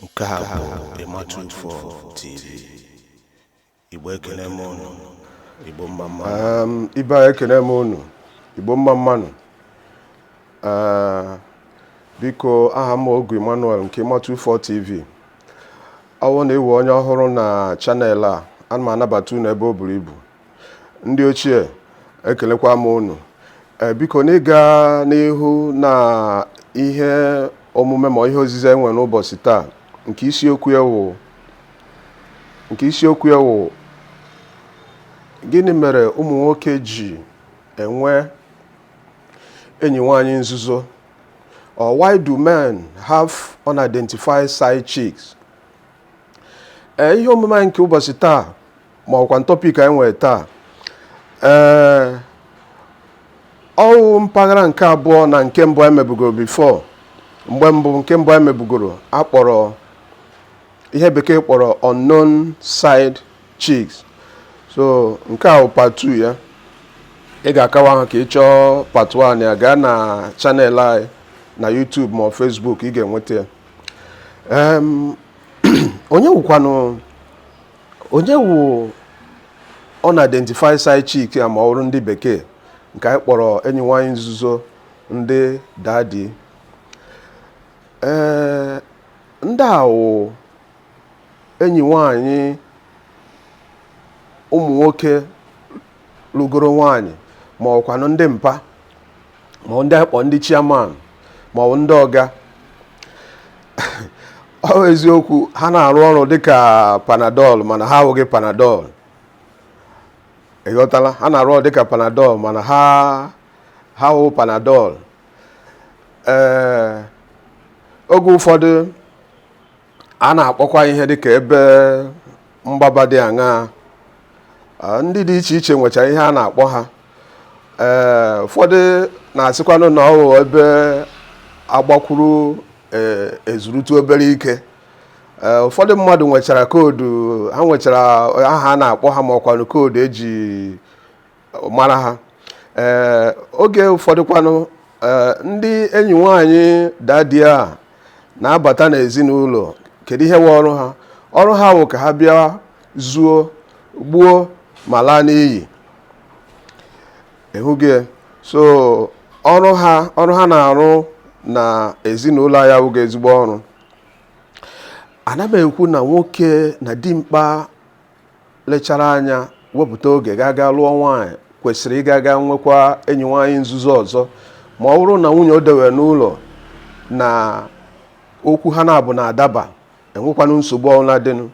Nke a bụ Enyi TV. Igbo ekene m unu. Igbo mma mmanụ. Ibe ekene m unu. Igbo mma mmanụ. Biko aha m Ogu Emmanuel nke Enyi TV. Ọ na ewu onye ọhụrụ na channel a, ana m anabata unu ebe o buru ibu. Ndị ochie ekelekwa m unu. Biko n'ịga n'ihu na ihe omume ma ihe ozize enwe n'ụbọchị taa, nke isiokwu ya wụ gịnị mere ụmụ nwoke ji enwe enyi nwanyi nzuzo, or why do men have unidentified side chicks? Ihe omume nke ụbọchị taa ma ọkwa topic anyị nwere taa, ọwụ mpaghara nke abụọ na nke mbụ emebugoro before. Nke mbụ emebugoro akpọrọ ihe bekee kpọrọ unknown side chicks. So nke a part 2 ya. Ị ga-akawa ha ka ị chọọ part 1 ya, gaa na channel anyị na YouTube ma Facebook, ị ga-enweta ya. Onye wụ unidentified side chick ya ma ọrụ ndị bekee nke anyị kpọrọ enyi nwanyi nzuzo, ndị daddy. Ndị a wụ enyi nwaanyị ụmụ nwoke lụgoro nwaanyị, ma ọkwanụ ndị mpa, ma ndị akpọ ndị chairman, ma ọ ndị ọga. Ọ eziokwu, ha na-arụ ọrụ dịka Panadol mana ha awụghị Panadol. Ịghọtala? Ha na-arụ ọrụ dịka Panadol mana ha wụ Panadol. Oge ụfọdụ a na-akpọkwa ihe dịka ebe mgbaba dị aṅaa. Ndị dị iche iche nwechara ihe a na-akpọ ha. Ụfọdụ na-asịkwanụ na ọ bụ ebe agbakwuru ezurutu obere ike. Ụfọdụ mmadụ nwechara koodu, ha nwechara aha a na-akpọ ha, ma ọkwanụ koodu eji mara ha. Oge ụfọdụkwanụ ndị enyi nwaanyị daddy a na-abata n'ezinụlọ. Kedu ihe wụ ọrụ ha? Ọrụ ha wụ ka ha bịa zuo, gbuo ma laa n'iyi. Ịhụghị? So ọrụ ha na-arụ na ezinụlọ ya wụga ezigbo ọrụ. Ana m ekwu na nwoke na dimkpa lechara anya wepụta oge ga lụọ nwaanyị kwesịrị ịga nwekwa enyi nwaanyị nzuzo ọzọ, ma ọ bụrụ na nwunye o dewe n'ụlọ na okwu ha na-abụ na-adaba, enwekwanụ nsogbu ọbụla dịnụ.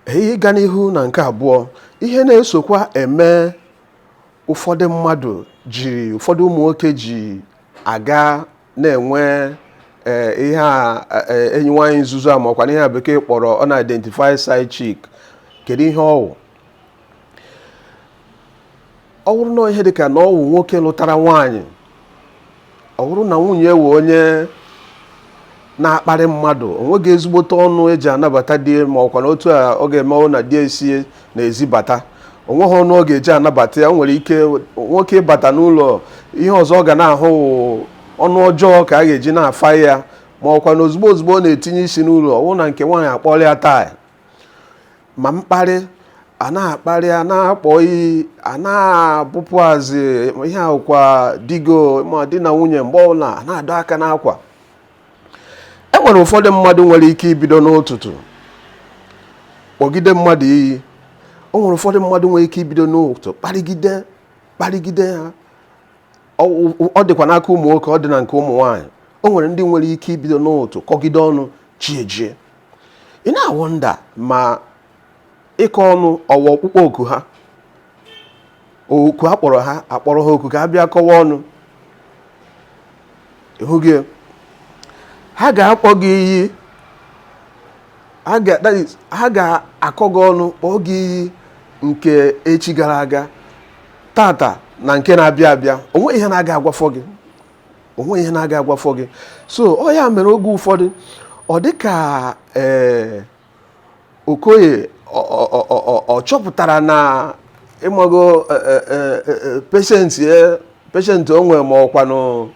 Ịga n'ihu na nke abụọ, ihe na-esokwa eme ụfọdụ ụmụ nwoke ji aga na-enwe ihe enyi nwaanyị nzuzo a, ma ọkwa ihe bekee kpọrọ unidentified side chick. Kedu ihe ọ wụ? Ọ bụrụ na ihe dịka na ọ wụ nwoke lụtara nwaanyị, ọ bụrụ na nwunye wụ onye na-akparị mmadụ, onweghị ezigbote ọnụ eji anabata di, ma ọkwa na otu a ọ ga-emewo na di esie na-ezi bata, onweghị ọnụ ọ ga-eji anabata ya. Nwere ike nwoke bata n'ụlọ, ihe ọzọ ọ ga na-ahụ ọnụ ọjọọ ka a ga-eji na-afa ya, ma ọkwa na ozugbo ọ na-etinye isi n'ụlọ, ọ bụrụ na nke nwaanyị akpọrọ ya taa, ma mkparị a na-akparị, a na-akpọ iyi, a na-abụpụ azị ihe akwụkwa digo ma di na nwunye. Mgbe ọbụla a na-adọ aka n'akwa. E nwere ụfọdụ mmadụ nwere ike ibido n'ụtụtụ kpọgide mmadụ iyi. O nwere ụfọdụ mmadụ nwere ike ibido n'ụtụtụ kparịgide ha. Ọ dịkwa n'aka ụmụ nwoke, ọ dị na nke ụmụ nwaanyị. O nwere ndị nwere ike ibido n'ụtụtụ kọgide ọnụ chi ejie. Ị na-awọnda ma ịkọ ọnụ ọwa ọkpụkpọ oku ha, oku akpọrọ ha oku ka ha bịa kọwa ọnụ. Ịhụghị? Ha ga-akpọ gị iyi, ha ga-akọ gị ọnụ, kpọọ gị iyi nke echi gara aga, tata na nke na-abịa abịa. Onwe ihe na-aga agwafọ gị. So ọ ya mere oge ụfọdụ ọ dị ka Okoye ọ chọpụtara na ịmago patient o nwere, ma ọkwanụ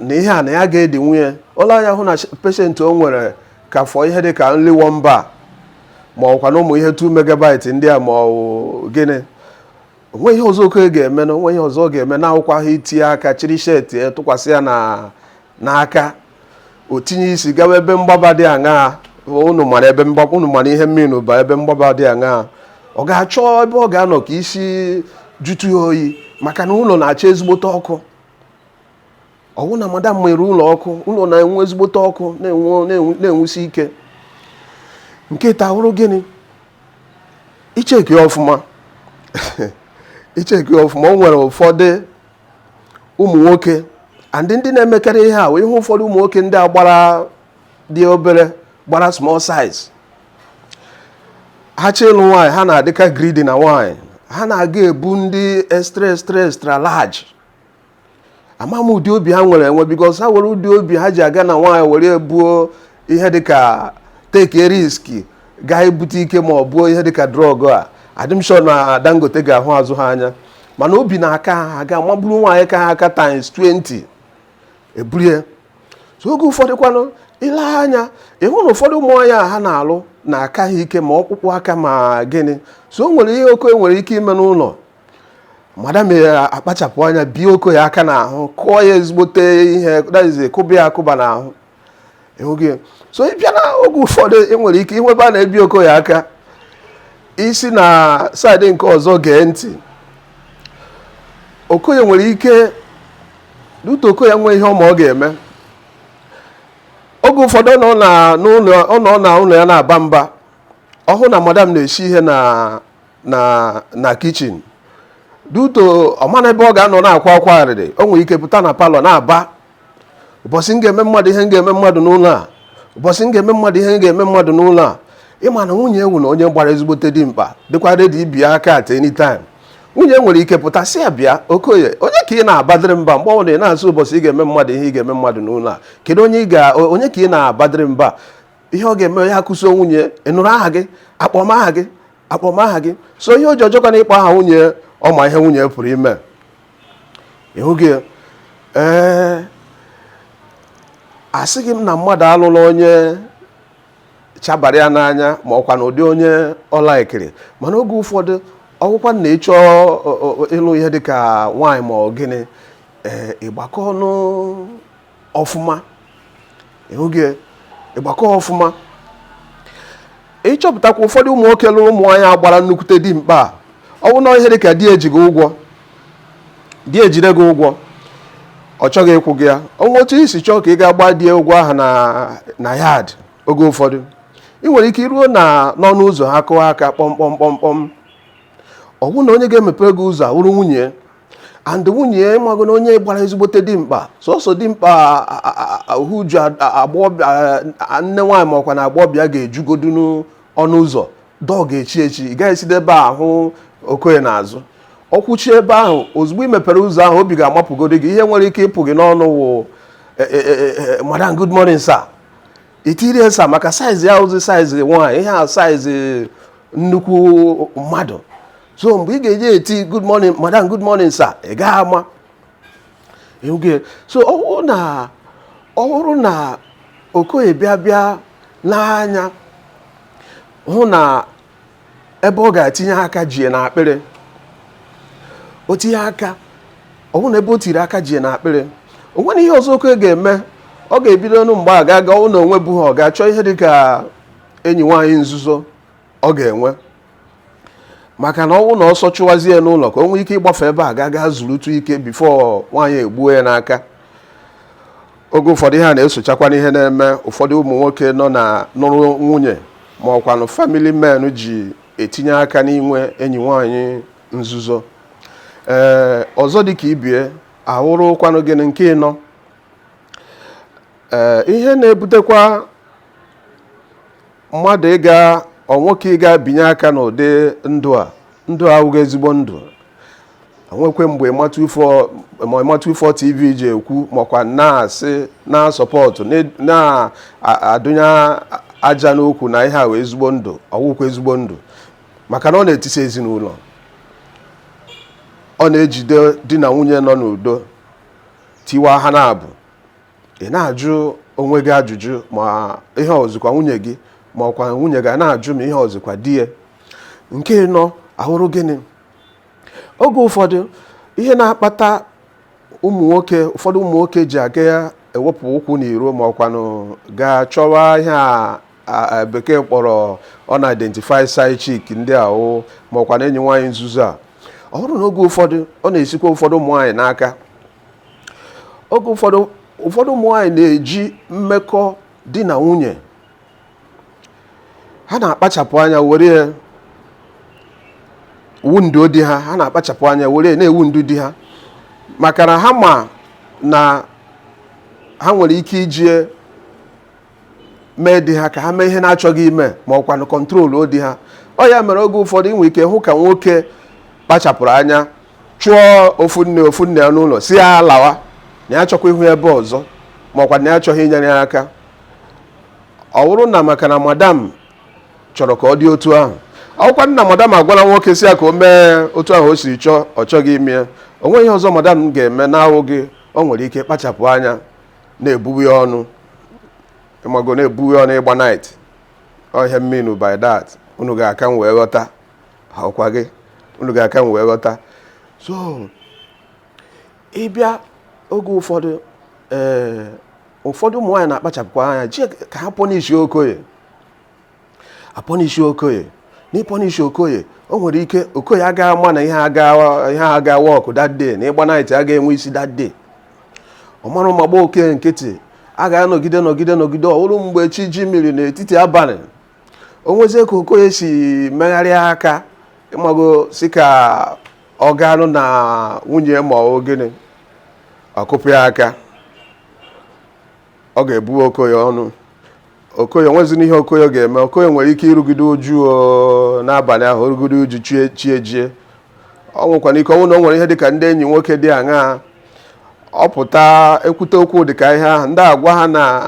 ihe a na ya ga-edi nwunye ụlọ anya hụ na peshent o nwere ka fọ ihe dị ka nli wọmba ma ọkwa na ụmụ ihe 2 megabyte ndị a ma ọ gịnị onwe ihe ọzọ oke ga-eme na onwe ihe ọzọ ọ ga-eme na akwụkwọ ahụ itinye aka chiri shet ya tụkwasị ya n'aka o tinye isi gawa ebe mgbaba dị aṅaa unu mara ihe mmiri ba ebe mgbaba dị aṅaa ọ ga-achọ ebe ọ ga-anọ ka isi jutu ya oyi maka na ụlọ na-achọ ezigbote ọkụ ọwụ na madam nwere ụlọ ọkụ ụlọ na-enwe ezigbote ọkụ na-enwusi ike nke taa hụrụ gịnị icheki ọfụma icheki ọfụma o nwere ụfọdụ ụmụ nwoke and ndị na-emekarị ihe a wee ihe ụfọdụ ụmụ nwoke ndị a gbara dị obere gbara small size ha chịlụ nwaanyị ha na-adịka greedy na nwaanyị ha na-aga ebu ndị extra large ama m ụdị obi ha nwere enwe because ha were ụdị obi ha ji aga na nwaanyị were ebuo ihe dịka take risk gaa ebute ike ma ọ buo ihe dịka drọg a adịm sure na Dangote ga-ahụ azụ ha anya mana obi na-aka ha ga-amaburu nwaanyị ka ha aka times 20 eburie so oge ụfọdụ kwanụ ile anya ịhụ na ụfọdụ ụmụ nwaanyị a ha na-alụ na-aka ha ike ma ọkpụkpụ aka ma gịnị so o nwere ihe oke nwere ike ime n'ụlọ madam ya akpachapụ anya bie oko ya aka n'ahụ kụọ ya ezigbote ihe daize kụba ya akụba n'ahụ ịhụghị so ị bịa na oge ụfọdụ enwere ike ihebe a na-ebi oko ya aka isi na saịdị nke ọzọ gee ntị okoye nwere ike duto okoye nwee ihe ọma ọ ga-eme oge ụfọdụ ọ nọ na ụlọ ya na-aba mba ọhụ na madam na-esi ihe na kichin duto ọmana ebe ọ ga-anọ na-akwa akwa arịrị o nwere ike pụta na palọ na-aba ụbọchị m ga-eme mmadụ ihe m ga-eme mmadụ n'ụlọ a ụbọchị m ga-eme mmadụ ihe m ga-eme mmadụ n'ụlọ a ịma na nwunye ewu na onye gbara ezigbote dị mkpa dịkwa redi ibi aka at any time nwunye nwere ike pụta si ya bịa Okoye onye ka ị na-abadịrị mba mgbe ọ bụla ị na-asụ ụbọchị ị ga-eme mmadụ ihe ị ga-eme mmadụ n'ụlọ a kedu onye ka ị na-abadịrị mba ihe ọ ga-eme ya akụso nwunye ị nụrụ aha gị akpọmaha gị so ihe o ji ọjọkwa na ịkpọ aha nwunye ọma ihe nwunye pụrụ ime ịhụ gị asịghị m na mmadụ alụla onye chabara ya n'anya ma ọkwa na ụdị onye ọlaikiri mana oge ụfọdụ ọgwụkwa na ịchọ ịlụ ihe dịka nwaanyị ma ọ gịnị ịgbakọ ọnụ ọfụma ịhụghị ịgbakọ ọfụma ịchọpụtakwa ụfọdụ ụmụ nwoke lụrụ ụmụ nwaanyị agbara nnukwute dị mkpa ọ bụ na ihe dịka di ejide gị ụgwọ ọ chọghị ịkwụ gị ya onwe otu isi chọọ ka ị ga-agba di ụgwọ ahụ na yard oge ụfọdụ ị nwere ike iruo n'ọnụ ụzọ ha kụwa aka kpọmkpọmkpọmkpọm ọgwụ na onye ga-emepe gị ụzọ awụrụ nwunye and nwunye mago na onye gbara ezigbote dị mkpa sọsọ dị mkpa uju nne nwaanyị ma ọkwa na agbọbịa ga-ejugodu n'ọnụ ụzọ dọọ ga-echi echi ị gaghị eside ebe ahụ Okoye n'azụ ọkwụchi ebe ahụ ozugbo ị mepere ụzọ ahụ obi ga-amapụgodi gị ihe nwere ike ịpụ gị n'ọnụ wụ madam good morning sir itirie sa maka saizi ya ụzọ saizi nwaanyị ihe a saizi nnukwu mmadụ so mgbe ị ga-eji eti good morning madam good morning sir ị gaghị ama so ọ bụrụ na Okoye bịa n'anya hụ na ebe ọ ga-etinye aka jie na akpịrị o tinye aka ọ bụrụ na ebe o tiri aka jie na akpịrị o nwere ihe ọzọ Okoye ga-eme ọ ga-ebido n'ụ mgbe a ga-aga ọ na onwe bụ ha ọ ga-achọ ihe dịka enyi nwaanyị nzuzo ọ ga-enwe maka na ọnwụ na ọsọ chụwazie n'ụlọ ka o nwee ike ịgbafe ebe a ga zụrụtụ ike bifo nwaanyị egbuo ya n'aka oge ụfọdụ ihe a na-esochakwa n'ihe na-eme ụfọdụ ụmụ nwoke nọ na nụrụ nwunye ma ọkwanụ family men ji etinye aka n'inwe enyi nwaanyị nzuzo ọzọ dịka ibie ahụrụ kwanụ gịnị nke ịnọ ihe na-ebutekwa mmadụ nwoke ịga binye aka n'ụdị ndụ ahụghị ezigbo ndụ nwekwe mgbe ịmatụ ifo TV ji ekwu makwa na-asị na sọpọtụ na-adụnye aja n'okwu na ihe ahụ ezigbo ndụ ọwụkwa ezigbo ndụ maka na ọ na-etisa ezinụlọ ọ na-ejide di na nwunye nọ n'udo tiwa ha na-abụ ị na-ajụ onwe gị ajụjụ ma ihe ọzọkwa nwunye gị ma ọkwa nwunye gị na-ajụ ma ihe ọzọkwa di ya. Nke ịnọ ahụrụ gịnị? Oge ụfọdụ ihe na-akpata ụfọdụ ụmụ nwoke ji aga ewepụ ụkwụ n'iro ma ọkwanụ gaa chọwa ihe a bekee kpọrọ unidentified side-CHICS ndị ahụ ma ọkwanụ enyi nwaanyị nzuzo a. Ọ hụrụ na oge ụfọdụ ọ na-esikwa ụfọdụ ụmụ nwaanyị n'aka. Oge ụfọdụ ụmụ nwaanyị na-eji mmekọ di na nwunye ha na-akpachapụ anya were wundo di ha na-akpachapụ anya were na-ewundu di ha maka na ha ma na ha nwere ike iji mee di ha ka ha mee ihe na-achọghị ime ma ọkwa na kọntrol di ha. Ọ ya mere oge ụfọdụ inwe ike hụ ka nwoke kpachapụrụ anya chụọ ofu nne ya n'ụlọ si ya lawa na ya achọkwa ihu ebe ọzọ ma ọkwa na ya achọghị inyere ya aka. Ọ bụrụ na maka na madam chọrọ ka ọ dị otu ahụ, ọkwa nna madam agwala nwoke si ya ka o mee otu ahụ o siri chọọ ọ chọghị ime ya, o nweghị ihe ọzọ madam ga-eme n'ahụ gị. O nwere ike kpachapụ anya na-ebuwe ọnụ ịmago na-ebuwe ọnụ ịgba night. Ihe mminu by that unu ga-aka m wee ghọta ọkwa gị, unu ga-aka m wee ghọta. So ịbịa oge ụfọdụ ụfọdụ ụmụ nwaanyị na-akpachapụkwa anya ji ka ha pọnishi Okoye n'ịpọnishi Okoye. O nwere ike Okoye agaghị ama na ihe aga wọkụ that day na ịgba night aga enwe isi that day. Ọ marụ ma gba oke nkịtị a ga-anọgide ọhụrụ mgbe chi ji mmiri n'etiti abalị o nwezie ka Okoye si megharịa aka ịmago si ka ọ gaanụ na nwunye ma ọ gịnị ọkụpụ ya aka, ọ ga-ebu Okoye ọnụ. Okoye nwezina ihe Okoye ga-eme. Okoye nwere ike irugide uju n'abalị ahụ, orugide uju chie jie. Ọ nwekwana ike ọnwụ na o nwere ihe dịka ndị enyi nwoke dị aṅaa ọ pụta ekwute okwu dịka ihe ahụ ndị agwa ha na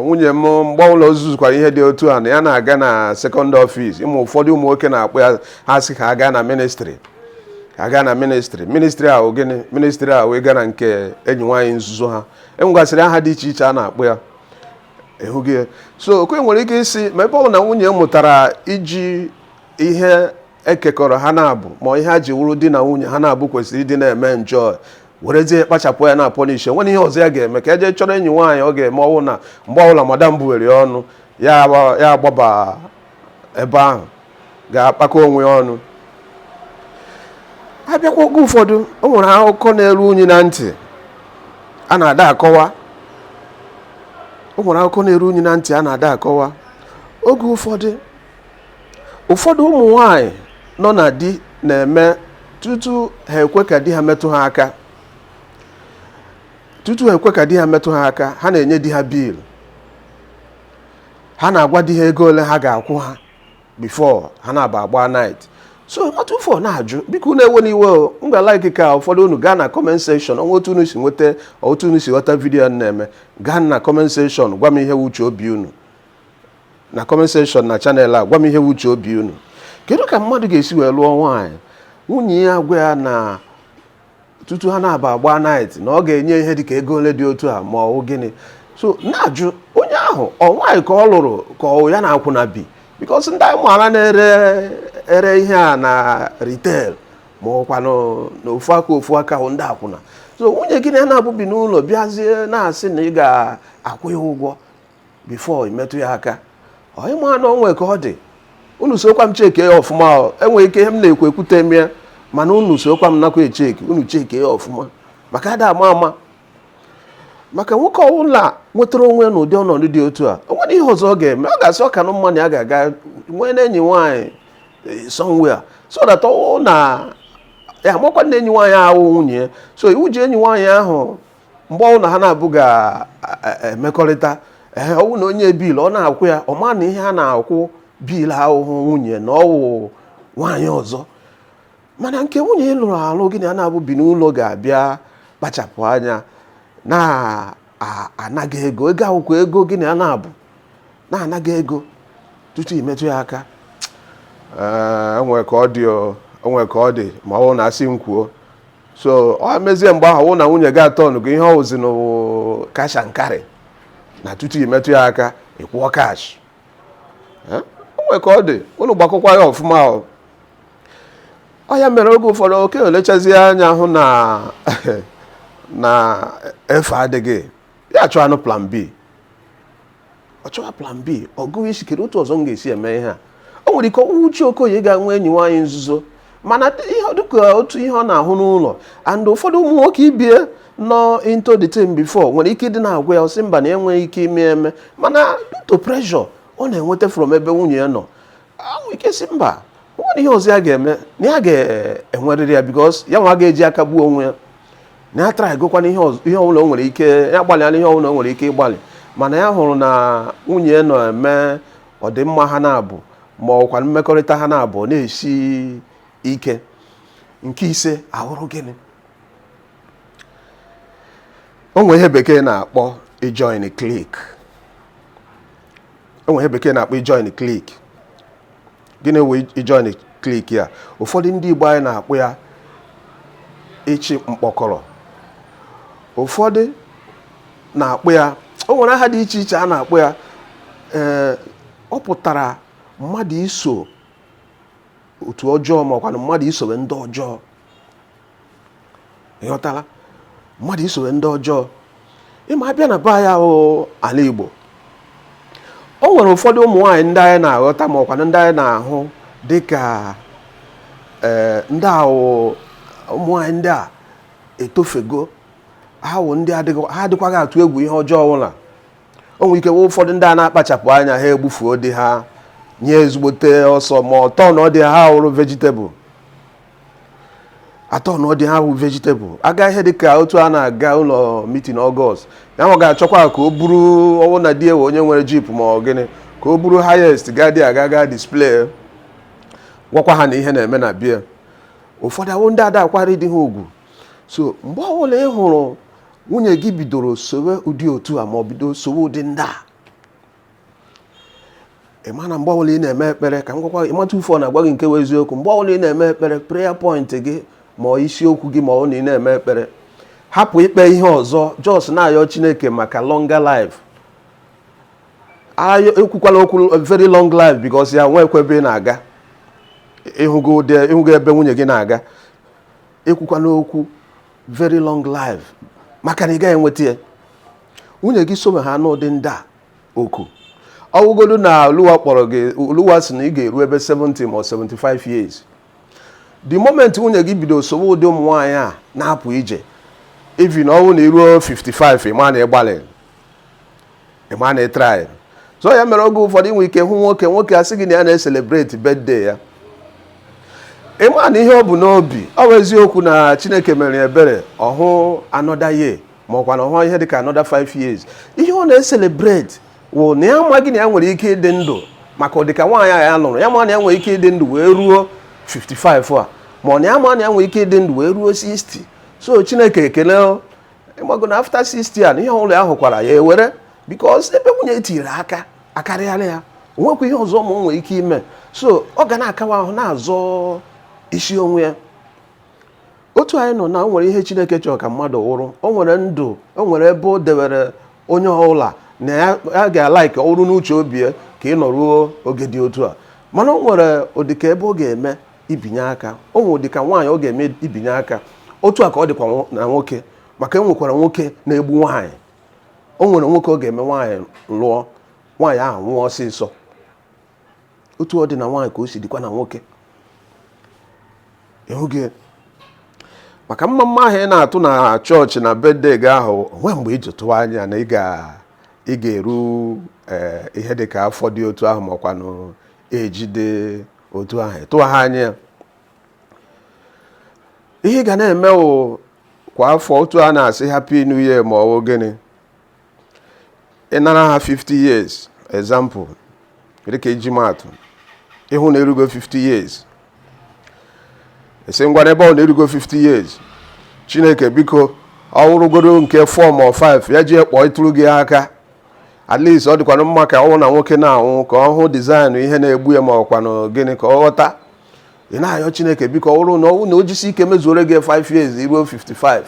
nwunye m mgbe ụlọ zuzukwara ihe dị otu a na ya na-aga na sekọnd ọfis. Ịma ụfọdụ ụmụ nwoke na-akpọ ya ha sị ka ha gaa na ministri ahụ gịnị ministri ahụ ịga na nke enyi nwaanyị nzuzo ha. Enwegasịrị aha dị iche iche a na-akpọ ya ehụghị. So Okoye nwere ike isi ma ebe ọ bụ na nwunye mụtara iji ihe ekekọrọ ha na-abụ ma ihe ha ji wụrụ di na nwunye ha na-abụ kwesịrị ịdị na-eme njọ werezie kpachapụ ya na pọnishi. Nwere ihe ọzọ ya ga-eme ka eje chọrọ enyi nwaanyị ọ ga-eme ọwụ na mgbe ọbụla madam buwere ọnụ ya agbaba ebe ahụ ga-akpakọ onwe ọnụ. Abịakwa oge ụfọdụ o nwere akụkọ na-eru unyi na ntị a na-ada akọwa. Oge ụfọdụ ụmụ nwaanyị nọ na di na-eme tutu ha ekwe ka di ha metụ ha aka. Ha na-enye di ha biil, ha na-agwa di ha ego ole ha ga-akwụ ha before ha na-agba night. So ọtụfọ na-ajụ biko unu ewe n'iwe m ga-like ka ụfọdụ unu gaa na comment section ọnwa otu unu si nweta otu unu si ghọta vidiyo na-eme. Gaa na comment section gwa m ihe wuche obi unu na comment section na channel a, gwa m ihe wuche obi unu. Kedu ka mmadụ ga-esi wee lụọ nwaanyị nwunye ya gwa ya na tutu ha na-agba night na ọ ga-enye ihe dịka ego ole dị otu a ma ọ gịnị? So na-ajụ onye ahụ ọ nwaanyị ka ọ lụrụ ka ọ ya na-akwụna bi? Because ndị anyị maara na-ere ihe a na retail ma ọkwa n'ofu aka hụ ndị akwụna. So nwunye gị na-abụbi n'ụlọ bịazie na-asị na ị ga-akwụ ya ụgwọ before imetụ ya aka. Onye ma na onwe ka ọ dị unu sokwa m cheke ya ọfụma. Enwere ike ihe m na-ekwute m ya mana unu sokwa m nakwa echeki unu cheke ya ọfụma maka ada ama maka nwoke ọbụla nwetara onwe n'ụdị ọnọdụ dị otu a. O nwere ihe ọzọ ọ ga-eme. Ọ ga-asị ọka na mmadụ ya ga-aga nwee na enyi nwaanyị somewhere so that ọ na ya amakwa na enyi nwaanyị ahụ nwunye. So iwu ji enyi nwaanyị ahụ mgbe ọnwụ na ha na-abụ ga-emekọrịta ọwụ na onye biil ọ na-akwụ ya ọ ma na ihe ha na-akwụ biil ahụhụ nwunye na ọwụ nwaanyị ọzọ. Mana nke nwunye lụrụ alụ gị na na-abụ bi n'ụlọ ga-abịa kpachapụ anya na-anaghị ego akwụkwọ ego gị na na-abụ na-anaghị ego tutu imetụ ya aka. Onwe ka ọ dị ma ọ na-asị m kwuo. so ọ mezie mgbe ahụ wụ na nwunye gị atọ nụgo ihe ọwụzi n'ụwụ cash and carry na tutu imetụ ya aka ịkwụọ cash o nwere ka ọ dị unu gbakọkwa ya ọfụma ọ ya mere oge ụfọdụ oke olechazie anya hụ na na efe adịghị ya chọọ anụ plan B ọ chọwa plan B ọ gụghị isi kedu otu ọzọ m ga-esi eme ihe a o nwere ike Uche Okoye ga-nwe enyi nwaanyị nzuzo mana ihe dịka otu ihe ọ na-ahụ n'ụlọ and ụfọdụ ụmụ nwoke ibie nọ into the team before nwere ike ịdị na-agwa ya ọsị mba na enweghị ike eme mana due to pressure ọ na-enweta from ebe nwunye ya nọ nwere ike si mba nwere ihe ọzọ ya ga-eme na ya ga-enwerịrị ya because ya nwa ga-eji aka gbuo onwe ya na ya tara egokwana ihe ọbụla o nwere ike ya gbalịala ihe ọbụla o nwere ike ịgbalị mana ya hụrụ na nwunye ya nọ eme ọdịmma ha na-abụ ma ọkwa mmekọrịta ha na-abụ na-esi ike. Nke ise ahụrụ gịnị? O nwere ihe bekee na-akpọ ijoin clique. O nwere ihe bekee na-akpọ ijoin clique. Gịnị wụ ijoin clique ya? Ụfọdụ ndị Igbo anyị na-akpọ ya ịchị mkpọkọrọ. Ụfọdụ na-akpọ ya, o nwere aha dị iche iche a na-akpọ ya. Ọ pụtara mmadụ iso otu ọjọọ ma ọkwa mmadụ isowe ndị ọjọọ. Ịghọtala? Mmadụ isowe ndị ọjọọ. Ịma abịa na be ya ala Igbo, o nwere ụfọdụ ụmụ nwaanyị ndị anyị na-aghọta ma ọkwa ndị anyị na-ahụ dịka ndị ahụ ụmụ nwaanyị ndị a etofego, ha wụ ndị ha adịkwaghị atụ egwu ihe ọjọọ ọbụla. O nwere ike ụfọdụ ndị a na-akpachapụ anya ha egbufuo di ha nye ezigbote ọsọ ma ọtọ na ọ dị ha hụrụ vegetable. Atọ na ọ dị ha hụ vegetable. Aga ihe dịka otu a na-aga ụlọ meeting Ọgọst, ya nwa ga-achọkwa ka o buru ọwụ na di ewe onye nwere jeep ma ọ gịnị ka o buru highest gadị agaga display gwakwa ha na ihe na-eme na bia. Ụfọdụ awụ ndị ada akwara dị ha ugwu. So mgbe ọbụla ị hụrụ nwunye gị bidoro sowe ụdị otu a ma ọ bido sowe ụdị ndị a, ịma na mgbe ọbụla ị na-eme ekpere, ka m gwakwa ịmata ụfọ na-agwa gị nke wụ eziokwu, mgbe ọbụla ị na-eme ekpere, prayer point gị ma isiokwu gị ma ọ na ị na-eme ekpere, hapụ ikpe ihe ọzọ, just na-ayọ Chineke maka longer life. Ekwukwala okwu very long life because ya nwekwa ebe ị na-aga, ịhụgo ebe nwunye gị na-aga. Ekwukwala okwu very long life maka na ị gaghị enweta ya. Nwunye gị sobe ha n'ụdị ndị a oku. Ọwụgodu na Oluwa kpọrọ gị, Oluwa sị na ị ga-eru ebe 70 ma 75 years. The moment nwunye gị bido sowe ụdị ụmụ nwaanyị a na-apụ ije, even ọwụ na iruo 55, ịma na ịgbalị, ịma na ịtry. So ya mere oge ụfọdụ inwe ike hụ nwoke asị gị na ya na-eselebrate birthday ya. Ịma na ihe ọ bụ n'obi, ọ bụ eziokwu na Chineke mere ebere ọhụ another year ma ọkwa na ọhụ ihe dịka another 5 years. Ihe ọ na-eselebrate wụ na ya amaghị na ya nwere ike ịdị ndụ maka ọdịka nwaanyị a ya lụrụ. Ya ma na ya nwere ike ịdị ndụ wee ruo 55 a, ma ọ na ya ma na ya nwere ike ịdị ndụ wee ruo 60. So Chineke ekele ịmago na after 60 a na ihe ọhụrụ ya hụkwara ya ewere, because ebe nwunye tinyere aka akarịala ya, o nwekwa ihe ọzọ ma o nwere ike ime. So ọ ga na-akawa ahụ na-azọ isi onwe ya. Otu anyị nọ na o nwere ihe Chineke chọrọ ka mmadụ wụrụ. O nwere ndụ, o nwere ebe o dewere onye ọbụla na ya ga-alaike ọrụ n'uche obi ya ka ị nọruo oge dị otu a. Mana o nwere ụdịka ebe ọ ga-eme ibinye aka, o nwere ụdịka nwaanyị ọ ga-eme ibinye aka. Otu a ka ọ dịkwa na nwoke, maka e nwekwara nwoke na-egbu nwaanyị. O nwere nwoke ọ ga-eme nwaanyị lụọ, nwaanyị ahụ nwụọ ọsịsọ. Otu ọ dị na nwaanyị ka o si dịkwa na nwoke. Ịhụge maka mma ahụ ị na-atụ na chọọchị na birthday gị ahụ, nwee mgbe iji tụwa anya na ị ga-eru ihe dị ka afọ dị otu ahụ ma ọkwa na ejide otu ahụ tụwa ha anya. Ihe ga na-eme kwa afọ otu a na-asị happy new year ma ọ gịnị, ị nara ha 50 years example dịka iji maatụ, ịhụ na erugo 50 years, esi ngwa n'ebe ọ na-erugo 50 years, Chineke biko ọ wụrụgoro nke 4 ma 5 ya jee kpọọ ịtụrụ gị aka. At least ọ dịkwana mma ka ọ na nwoke na-anwụ ka ọ hụ design ihe na-egbu ya ma ọkwa na gịnị ka ọ ghọta. ị na-ayọ Chineke biko ọrụ na o jisi ike mezuore gị 5 years iruo 55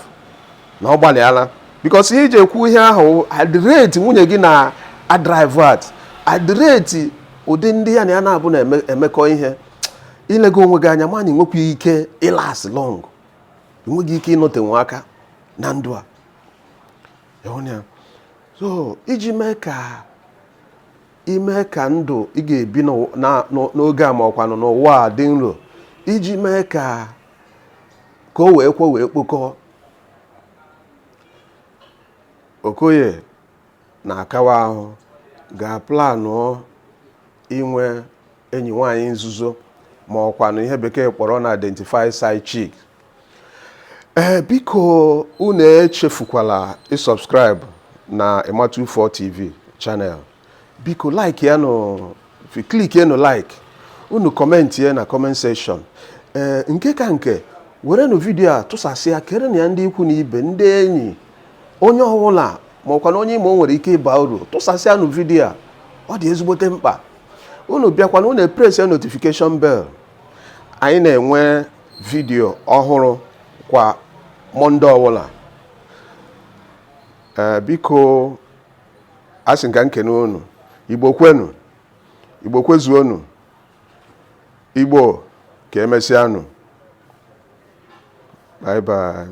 na ọ gbalịala because iji ekwu ihe ahụ adịreti nwunye gị na adrive at adịreti ụdị ndị ya na ya na-abụ na-emekọ ihe ilego onwe gị anya ma na enwekwa ike ịlas long enweghị ike ịnọtenwe aka na ndụ a so iji mee ka ndụ ị ga-ebi n'oge a ma ọkwanụ n'ụwa a dị nro iji mee ka o wee kpokọọ Okoye na-akawa ahụ ga-aplanụ inwe enyi nwaanyị nzuzo ma ọkwanụ ihe bekee kpọrọ na identified side-CHICS. Biko unu echefukwala ịsubscribe na Ima24 TV channel. Biko like ya no, click ya no like. Unu comment ya na comment section. Nke ka nke were no video a tụsasịa kere na ya ndị ikwu na ibe ndị enyi onye ọwụla ma ọkwa na onye ime o nwere ike ịba uru tụsasịa no video a ọ dị ezigbote mkpa. Unu bịakwa na unu press ya notification bell. Anyị na-enwe video ọhụrụ kwa Monde ọwụla. Biko asị nka nkene unu Igbo kwenu, Igbo kwezuonu, Igbo ka emesịanụ. Bye bye.